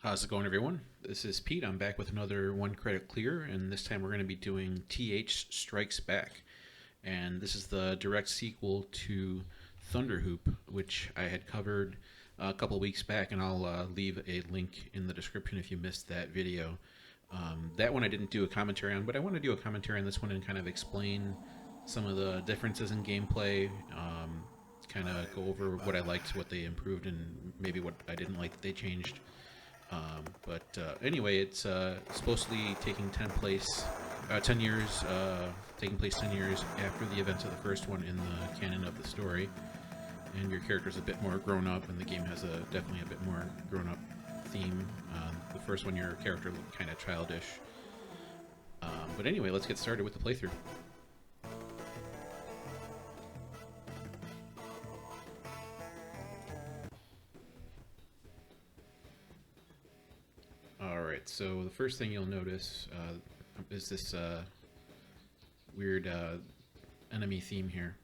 How's it going, everyone? This is Pete. I'm back with another One Credit Clear, and this time we're going to be doing TH Strikes Back. And this is the direct sequel to Thunderhoop, which I had covered a couple of weeks back, and I'll leave a link in the description if you missed that video. That one I didn't do a commentary on, but I want to do a commentary on this one and kind of explain some of the differences in gameplay, kind of go over what I liked, what they improved, and maybe what I didn't like that they changed. But anyway, it's supposedly taking 10 years, taking place 10 years after the events of the first one in the canon of the story, and your character's a bit more grown up, and the game has definitely a bit more grown up theme. The first one, your character looked kind of childish. But anyway, let's get started with the playthrough. Alright, so the first thing you'll notice is this weird enemy theme here.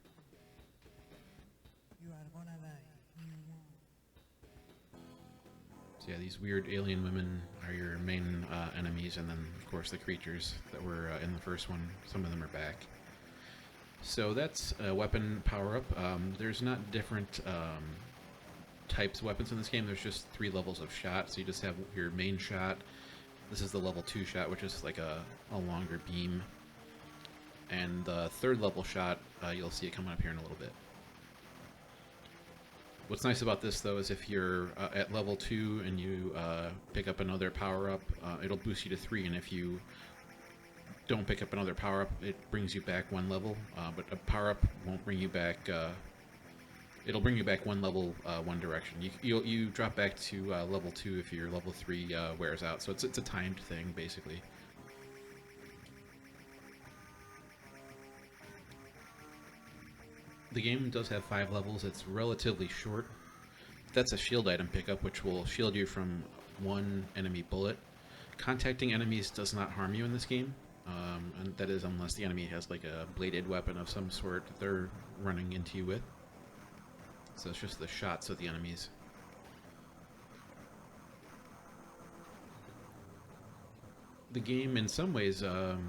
So yeah, these weird alien women are your main enemies, and then of course the creatures that were in the first one. Some of them are back. So that's a weapon power-up. There's not different types of weapons in this game. There's just 3 levels of shot. So you just have your main shot. This is the level 2 shot, which is like a longer beam. And the 3rd level shot, you'll see it coming up here in a little bit. What's nice about this, though, is if you're at level 2 and you pick up another power-up, it'll boost you to 3, and if you don't pick up another power-up, it brings you back 1 level, but a power-up won't bring you back, it'll bring you back 1 level, 1 direction. You drop back to level 2 if your level 3 wears out, so it's a timed thing, basically. The game does have 5 levels. It's relatively short. That's a shield item pickup, which will shield you from 1 enemy bullet. Contacting enemies does not harm you in this game, and that is unless the enemy has like a bladed weapon of some sort that they're running into you with. So it's just the shots of the enemies. The game, in some ways,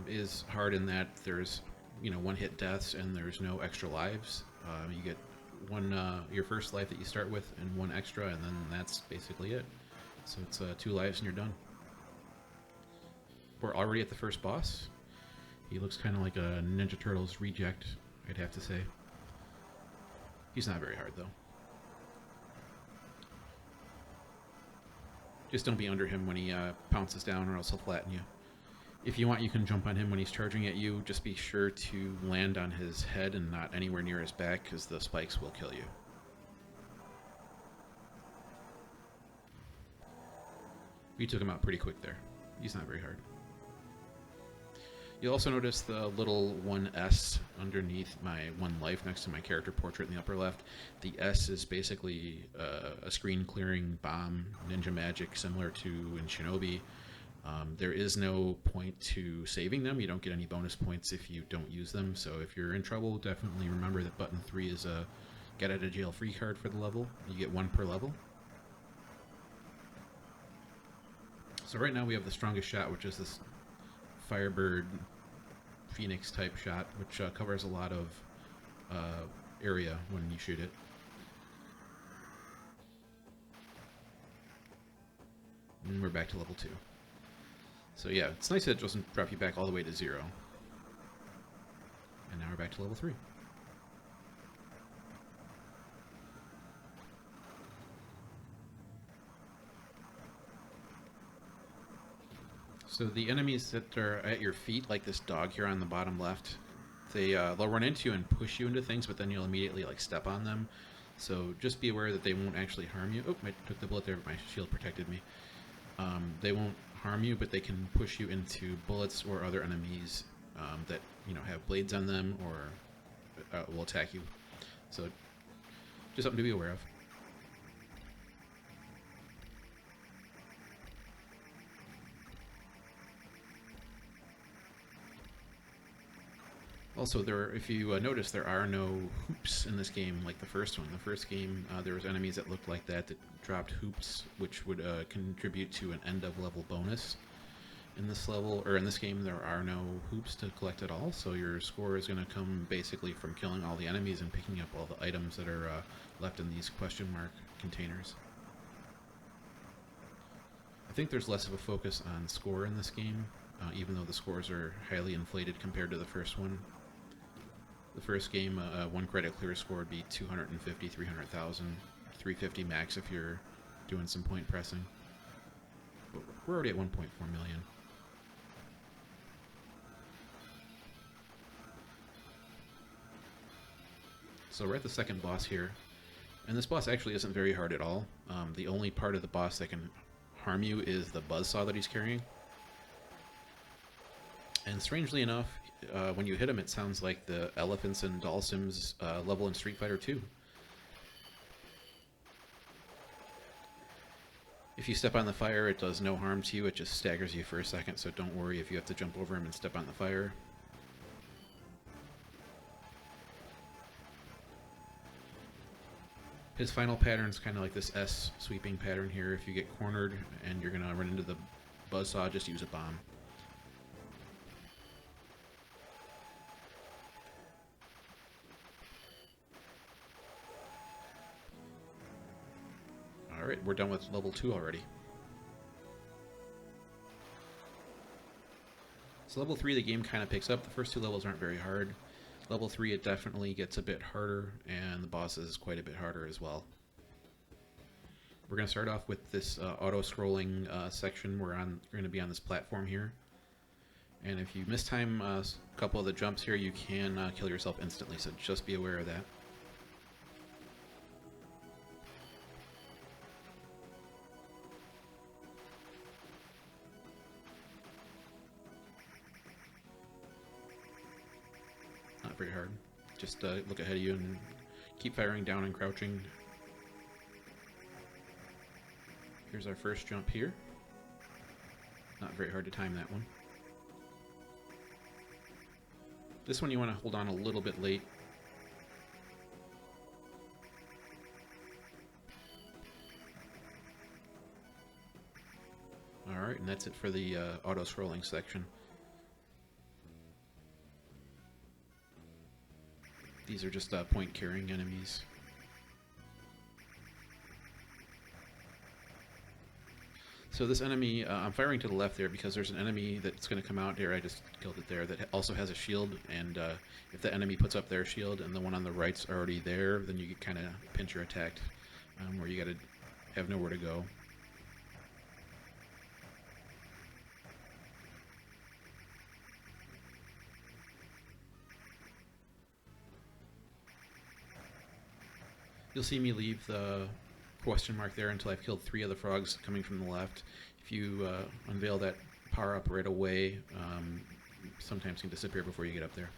is hard in that there's, one-hit deaths and there's no extra lives. You get your first life that you start with and 1 extra, and then that's basically it. So it's 2 lives and you're done. We're already at the first boss. He looks kind of like a Ninja Turtles reject, I'd have to say. He's not very hard, though. Just don't be under him when he pounces down, or else he'll flatten you. If you want, you can jump on him when he's charging at you. Just be sure to land on his head and not anywhere near his back, because the spikes will kill you. We took him out pretty quick there. He's not very hard. You'll also notice the little 1S underneath my 1 life next to my character portrait in the upper left. The S is basically a screen clearing bomb, ninja magic, similar to in Shinobi. There is no point to saving them. You don't get any bonus points if you don't use them. So if you're in trouble, definitely remember that button 3 is a get out of jail free card for the level. You get 1 per level. So right now we have the strongest shot, which is this Firebird Phoenix type shot, which covers a lot of area when you shoot it. And we're back to level 2. So yeah, it's nice that it doesn't drop you back all the way to 0. And now we're back to level 3. So the enemies that are at your feet, like this dog here on the bottom left, they'll run into you and push you into things, but then you'll immediately like step on them. So just be aware that they won't actually harm you. Oh, I took the bullet there, but my shield protected me. They won't harm you, but they can push you into bullets or other enemies that have blades on them or will attack you. So just something to be aware of. Also, if you notice, there are no hoops in this game like the first one. The first game, there was enemies that looked like that dropped hoops, which would contribute to an end of level bonus. In this level, or in this game, there are no hoops to collect at all, so your score is going to come basically from killing all the enemies and picking up all the items that are left in these question mark containers. I think there's less of a focus on score in this game, even though the scores are highly inflated compared to the first one. The first game, one credit clear score would be 250, 300,000, 350 max if you're doing some point pressing. But we're already at 1.4 million. So we're at the second boss here, and this boss actually isn't very hard at all. The only part of the boss that can harm you is the buzzsaw that he's carrying. And strangely enough, when you hit him, it sounds like the elephants in Dhalsim's level in Street Fighter 2. If you step on the fire, it does no harm to you, it just staggers you for a second, so don't worry if you have to jump over him and step on the fire. His final pattern is kind of like this S sweeping pattern here. If you get cornered and you're going to run into the buzzsaw, just use a bomb. Alright, we're done with level 2 already. So level 3, the game kind of picks up. The first two levels aren't very hard. Level 3, it definitely gets a bit harder, and the boss is quite a bit harder as well. We're going to start off with this auto-scrolling section. We're going to be on this platform here. And if you mistime a couple of the jumps here, you can kill yourself instantly, so just be aware of that. Not very hard. Just look ahead of you and keep firing down and crouching. Here's our first jump here. Not very hard to time that one. This one you want to hold on a little bit late. Alright, and that's it for the auto-scrolling section. These are just point-carrying enemies. So this enemy, I'm firing to the left there because there's an enemy that's going to come out here. I just killed it there. That also has a shield, and if the enemy puts up their shield and the one on the right's already there, then you get kind of pinch your attack, where you got to have nowhere to go. You'll see me leave the question mark there until I've killed 3 of the frogs coming from the left. If you unveil that power up right away, sometimes can disappear before you get up there.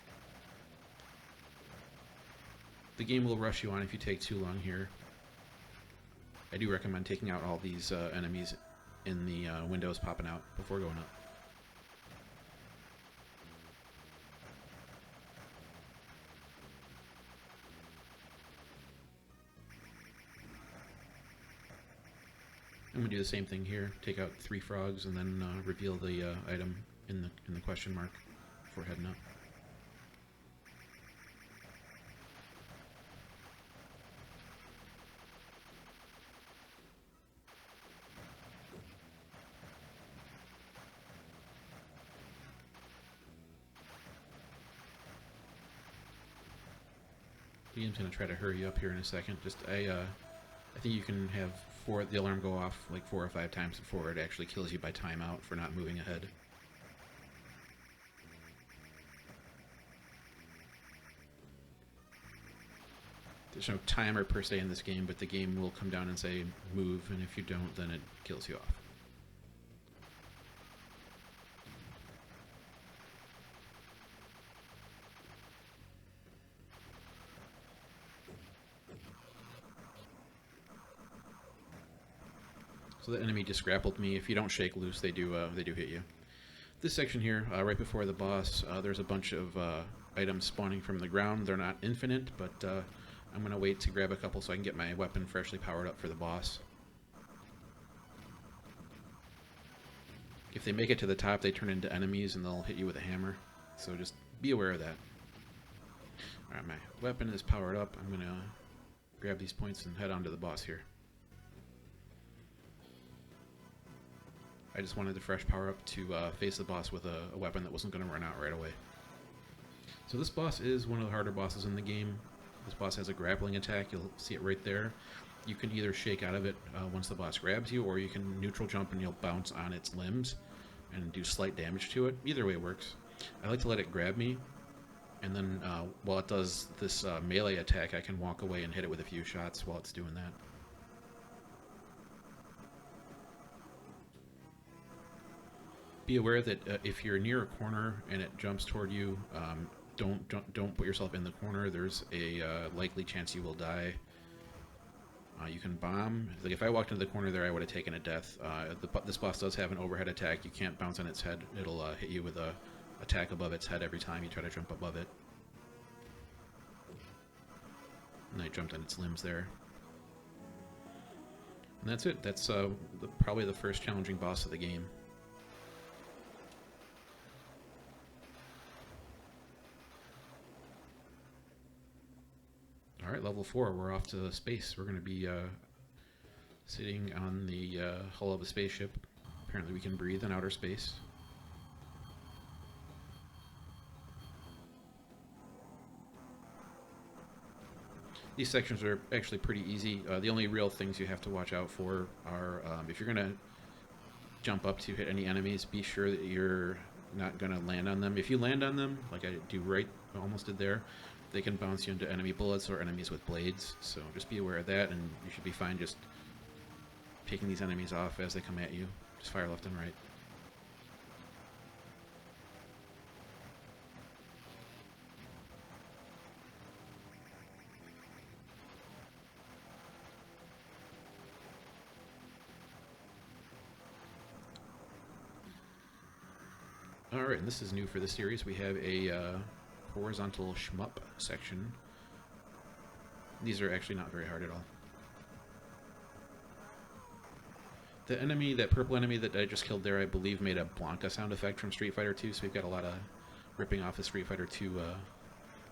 The game will rush you on if you take too long here. I do recommend taking out all these enemies in the windows popping out before going up. I'm going to do the same thing here. Take out 3 frogs and then reveal the item in the question mark before heading up. The game's going to try to hurry up here in a second. I think you can have the alarm go off like 4 or 5 times before it actually kills you by timeout for not moving ahead. There's no timer per se in this game, but the game will come down and say move, and if you don't, then it kills you off. So the enemy just grappled me. If you don't shake loose, they do hit you. This section here, right before the boss, there's a bunch of items spawning from the ground. They're not infinite, but I'm going to wait to grab a couple so I can get my weapon freshly powered up for the boss. If they make it to the top, they turn into enemies and they'll hit you with a hammer. So just be aware of that. Alright, my weapon is powered up. I'm going to grab these points and head on to the boss here. I just wanted the fresh power up to face the boss with a weapon that wasn't going to run out right away. So this boss is one of the harder bosses in the game. This boss has a grappling attack. You'll see it right there. You can either shake out of it once the boss grabs you, or you can neutral jump and you'll bounce on its limbs and do slight damage to it. Either way works. I like to let it grab me, and then while it does this melee attack, I can walk away and hit it with a few shots while it's doing that. Be aware that if you're near a corner and it jumps toward you, don't put yourself in the corner. There's a likely chance you will die. You can bomb. Like if I walked into the corner there, I would have taken a death. This boss does have an overhead attack. You can't bounce on its head. It'll hit you with a attack above its head every time you try to jump above it. And I jumped on its limbs there. And that's it. That's probably the first challenging boss of the game. Alright, level 4, we're off to space. We're going to be sitting on the hull of a spaceship. Apparently we can breathe in outer space. These sections are actually pretty easy. The only real things you have to watch out for are if you're going to jump up to hit any enemies, be sure that you're not going to land on them. If you land on them, like I do almost did there, they can bounce you into enemy bullets or enemies with blades, so just be aware of that, and you should be fine just picking these enemies off as they come at you. Just fire left and right. Alright, and this is new for the series. We have a horizontal shmup section. These are actually not very hard at all. The enemy, that purple enemy that I just killed there, I believe made a Blanka sound effect from Street Fighter 2, so we've got a lot of ripping off the Street Fighter 2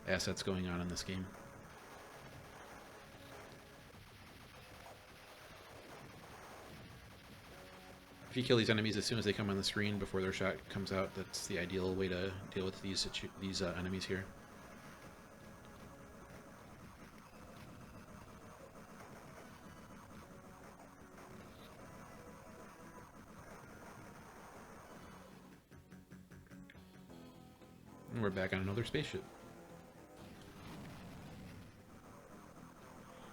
assets going on in this game. If you kill these enemies as soon as they come on the screen before their shot comes out, that's the ideal way to deal with these enemies here. And we're back on another spaceship.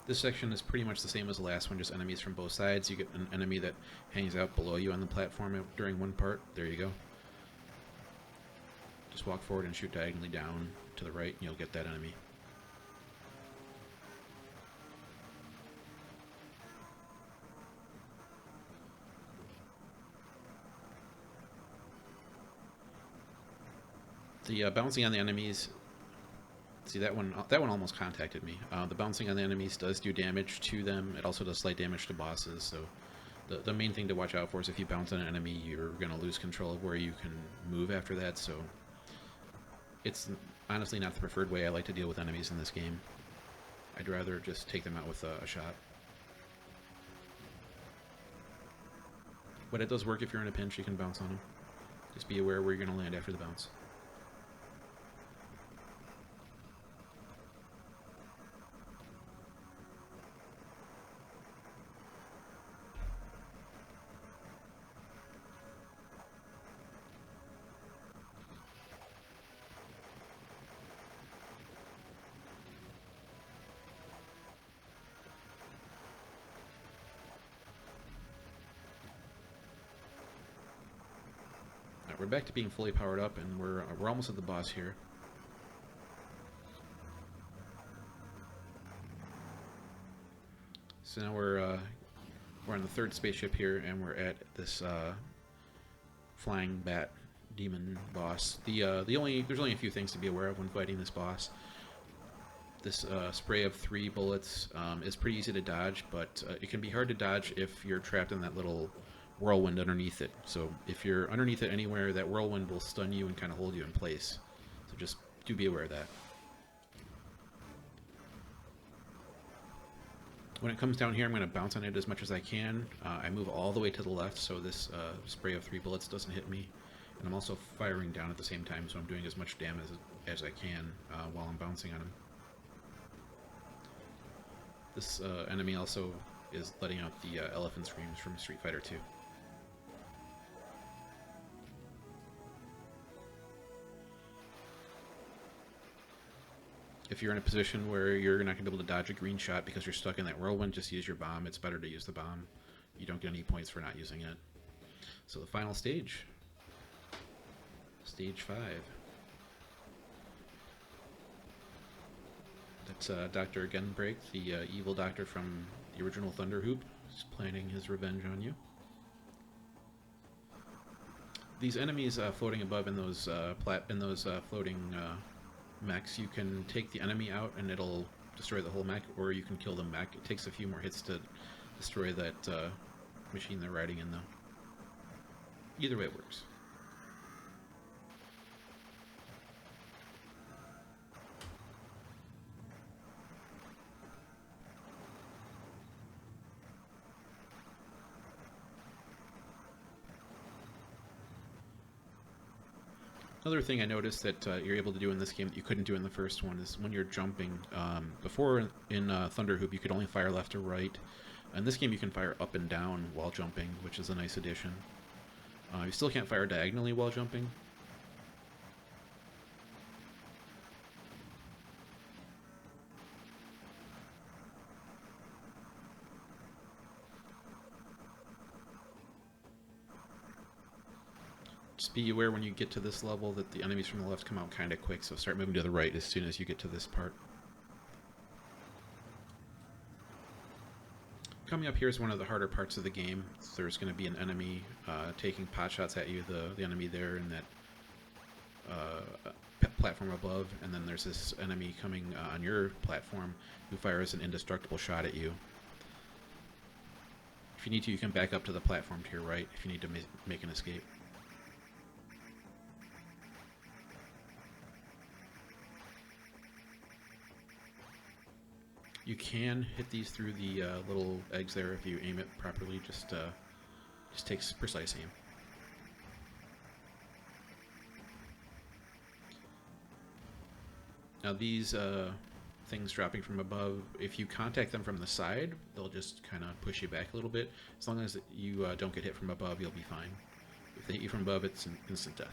This section is pretty much the same as the last one, just enemies from both sides. You get an enemy that hangs out below you on the platform during one part. There you go. Just walk forward and shoot diagonally down to the right, and you'll get that enemy. The bouncing on the enemies... See, that one almost contacted me. The bouncing on the enemies does do damage to them. It also does slight damage to bosses, so the main thing to watch out for is if you bounce on an enemy, you're going to lose control of where you can move after that, so it's honestly not the preferred way I like to deal with enemies in this game. I'd rather just take them out with a shot. But it does work if you're in a pinch, you can bounce on them. Just be aware where you're going to land after the bounce. We're back to being fully powered up, and we're almost at the boss here. So now we're on the third spaceship here, and we're at this flying bat demon boss. There's only a few things to be aware of when fighting this boss. This spray of 3 bullets is pretty easy to dodge, but it can be hard to dodge if you're trapped in that little whirlwind underneath it. So if you're underneath it anywhere, that whirlwind will stun you and kind of hold you in place. So just do be aware of that. When it comes down here, I'm going to bounce on it as much as I can. I move all the way to the left so this spray of 3 bullets doesn't hit me. And I'm also firing down at the same time, so I'm doing as much damage as I can while I'm bouncing on him. This enemy also is letting out the elephant screams from Street Fighter 2. If you're in a position where you're not going to be able to dodge a green shot because you're stuck in that whirlwind, just use your bomb. It's better to use the bomb. You don't get any points for not using it. So the final stage. Stage 5. That's Dr. Genbreak, the evil doctor from the original Thunder Hoop. He's planning his revenge on you. These enemies floating above in those floating mechs, you can take the enemy out and it'll destroy the whole mech, or you can kill the mech. It takes a few more hits to destroy that machine they're riding in, though. Either way it works. Another thing I noticed that you're able to do in this game that you couldn't do in the first one is when you're jumping. Before in Thunder Hoop you could only fire left or right. In this game you can fire up and down while jumping, which is a nice addition. You still can't fire diagonally while jumping. Just be aware when you get to this level that the enemies from the left come out kind of quick, so start moving to the right as soon as you get to this part. Coming up here is one of the harder parts of the game. There's going to be an enemy taking pot shots at you, the enemy there in that platform above, and then there's this enemy coming on your platform who fires an indestructible shot at you. If you need to, you can back up to the platform to your right if you need to make an escape. You can hit these through the little eggs there if you aim it properly. Just takes precise aim. Now these things dropping from above, if you contact them from the side, they'll just kind of push you back a little bit. As long as you don't get hit from above, you'll be fine. If they hit you from above, it's an instant death.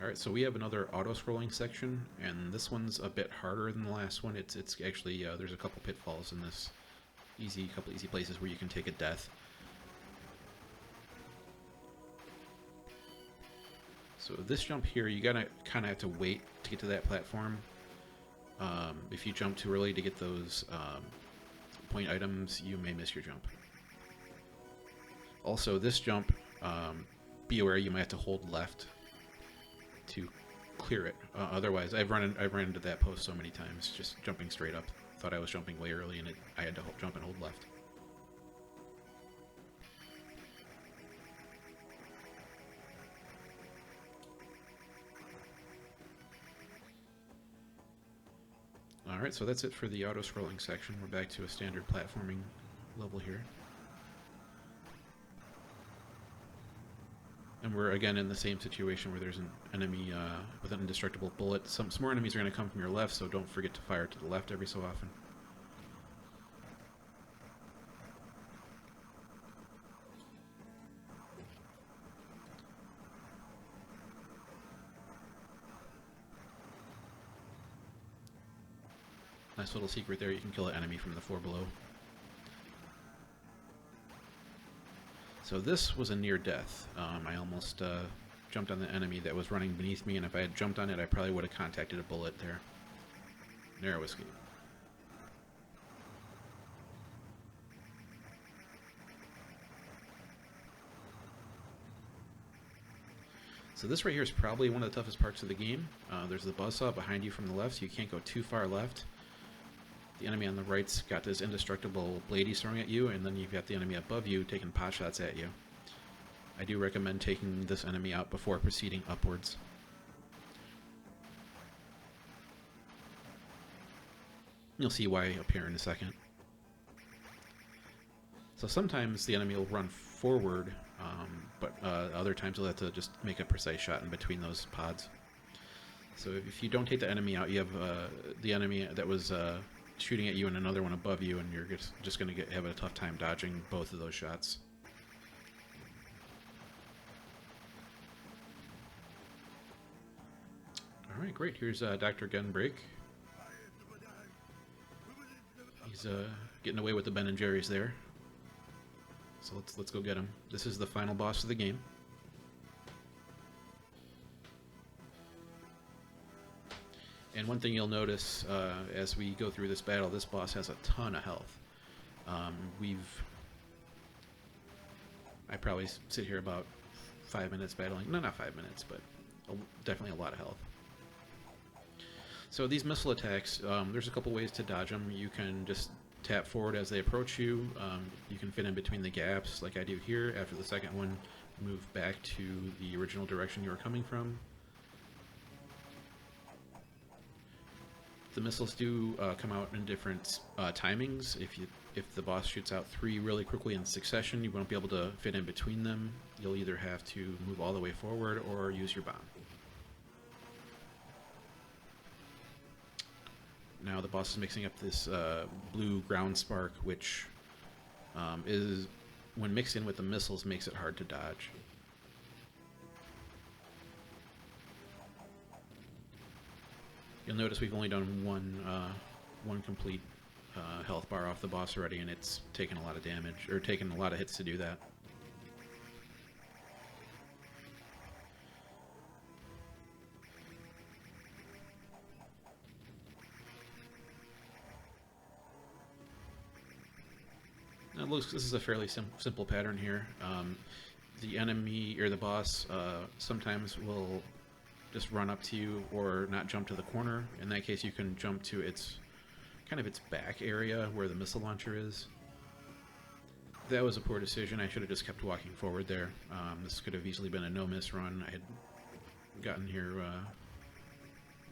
Alright, so we have another auto-scrolling section, and this one's a bit harder than the last one. It's actually, there's a couple pitfalls in this. Couple easy places where you can take a death. So this jump here, you gotta kind of have to wait to get to that platform. If you jump too early to get those point items, you may miss your jump. Also, this jump, be aware you might have to hold left to clear it. Otherwise, I've run into that post so many times, just jumping straight up. Thought I was jumping way early, and I had to jump and hold left. Alright, so that's it for the auto-scrolling section. We're back to a standard platforming level here. And we're again in the same situation where there's an enemy with an indestructible bullet. Some more enemies are going to come from your left, so don't forget to fire to the left every so often. Nice little secret there, you can kill an enemy from the floor below. So this was a near death. I almost jumped on the enemy that was running beneath me, and if I had jumped on it, I probably would have contacted a bullet there. Narrow escape. So this right here is probably one of the toughest parts of the game. There's the buzzsaw behind you from the left, so you can't go too far left. The enemy on the right's got this indestructible blade he's throwing at you, and then you've got the enemy above you taking pot shots at you. I do recommend taking this enemy out before proceeding upwards. You'll see why up here in a second. So sometimes the enemy will run forward, but other times you'll have to just make a precise shot in between those pods. So if you don't take the enemy out, you have the enemy that was shooting at you and another one above you, and you're just going to have a tough time dodging both of those shots. Alright, great. Here's Dr. Gunbreak. He's getting away with the Ben and Jerry's there. So let's go get him. This is the final boss of the game. And one thing you'll notice as we go through this battle, this boss has a ton of health. I probably sit here about 5 minutes battling. No, not 5 minutes, but definitely a lot of health. So these missile attacks, there's a couple ways to dodge them. You can just tap forward as they approach you. You can fit in between the gaps like I do here. After the second one, move back to the original direction you were coming from. The missiles do come out in different timings. If the boss shoots out 3 really quickly in succession, you won't be able to fit in between them. You'll either have to move all the way forward or use your bomb. Now the boss is mixing up this blue ground spark, which is, when mixed in with the missiles, makes it hard to dodge. You'll notice we've only done one complete health bar off the boss already, and it's taken a lot of damage, or taken a lot of hits to do that. Now, this is a fairly simple pattern here. The enemy, or the boss, sometimes will just run up to you or not jump to the corner. In that case, you can jump to its back area where the missile launcher is. That was a poor decision. I should have just kept walking forward there. This could have easily been a no-miss run. I had gotten here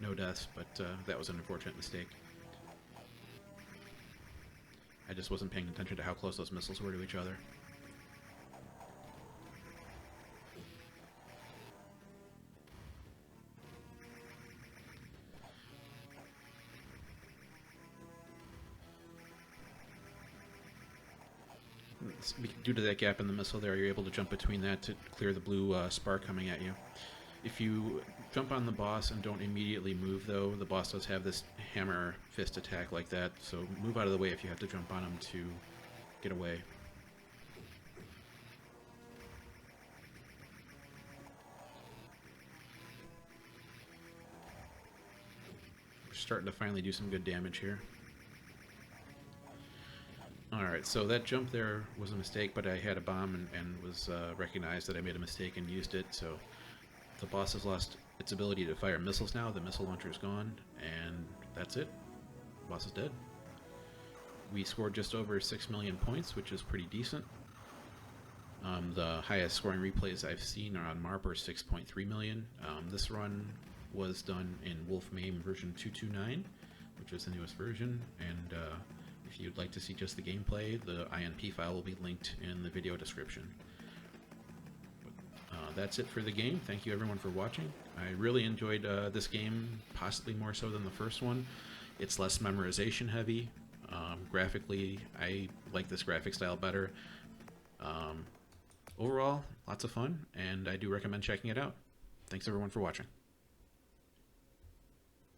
no deaths, but that was an unfortunate mistake. I just wasn't paying attention to how close those missiles were to each other. Due to that gap in the missile there, you're able to jump between that to clear the blue spark coming at you. If you jump on the boss and don't immediately move, though, the boss does have this hammer fist attack like that, so move out of the way if you have to jump on him to get away. We're starting to finally do some good damage here. Alright, so that jump there was a mistake, but I had a bomb and was recognized that I made a mistake and used it, so the boss has lost its ability to fire missiles now. The missile launcher is gone, and that's it. The boss is dead. We scored just over 6 million points, which is pretty decent. The highest scoring replays I've seen are on Marper, 6.3 million. This run was done in Wolf MAME version 229, which is the newest version, and if you'd like to see just the gameplay, the INP file will be linked in the video description. That's it for the game. Thank you everyone for watching. I really enjoyed this game, possibly more so than the first one. It's less memorization heavy. Graphically, I like this graphic style better. Overall, lots of fun, and I do recommend checking it out. Thanks everyone for watching.